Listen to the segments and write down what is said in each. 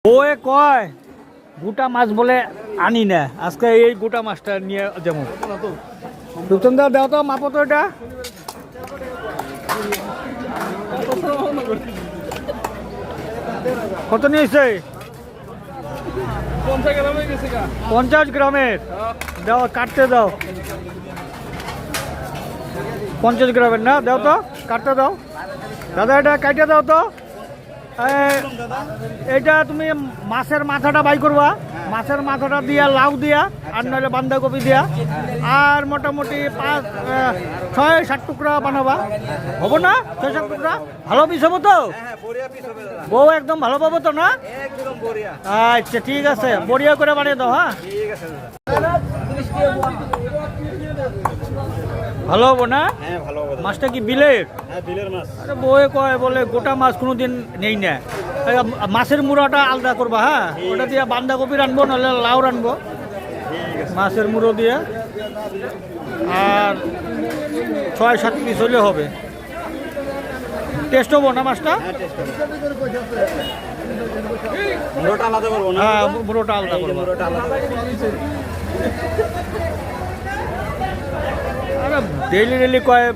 Way কয় গোটা মাছ বলে আনি না, আজকে এই গোটা মাছটা নিয়ে যেমন রূপচন্দ্র দেও তো মাপো তো এটা কত নিয়েছে? 50 গ্রামের দাও, কাটতে দাও। 50 গ্রামের না, দাও তো, কাটতে দাও দাদা, এটা কাটতে দাও তো। এইটা তুমি মাছের মাথাটা বাই করবা, মাছের মাথাটা দিয়া লাউ দিয়া আর নইলে বাঁধাকপি দিয়া আর মোটামুটি 6-7 টুকরা বানাবা, হবো না? 6-7 টুকরা ভালো পিস হবো তো? বউ একদম ভালো পাবো তো না? আচ্ছা ঠিক আছে, বড়িয়া করে বানিয়ে দাও। হ্যাঁ ভালো হবো না? মাছটা কি বিলের? আরে বউয়ে কয় বলে গোটা মাছ কোনোদিন নেই না, মাছের মুড়াটা আলাদা করবা। হ্যাঁ ওটা দিয়ে বাঁধাকপি রানবো, নাহলে লাউ রানবো, মাছের মুড়ো দিয়ে আর 6-7 পিস হলে হবে। টেস্ট হবো না মাছটা? হ্যাঁ মুড়োটা আলাদা করবো। আরে ডেইলি কয়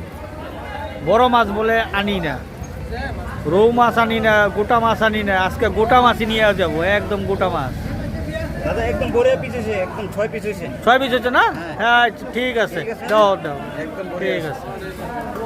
বড় মাছ বলে আনি না, রৌ মাছ আনি না, গোটা মাছ আনি না, আজকে গোটা মাছই নিয়ে যাবো, একদম গোটা মাছ। দাদা একদম বড়িয়া পিস হয়েছে, একদম 6 পিস হয়েছে। 6 পিস হচ্ছে না? হ্যাঁ ঠিক আছে, দাও দাও, ঠিক আছে।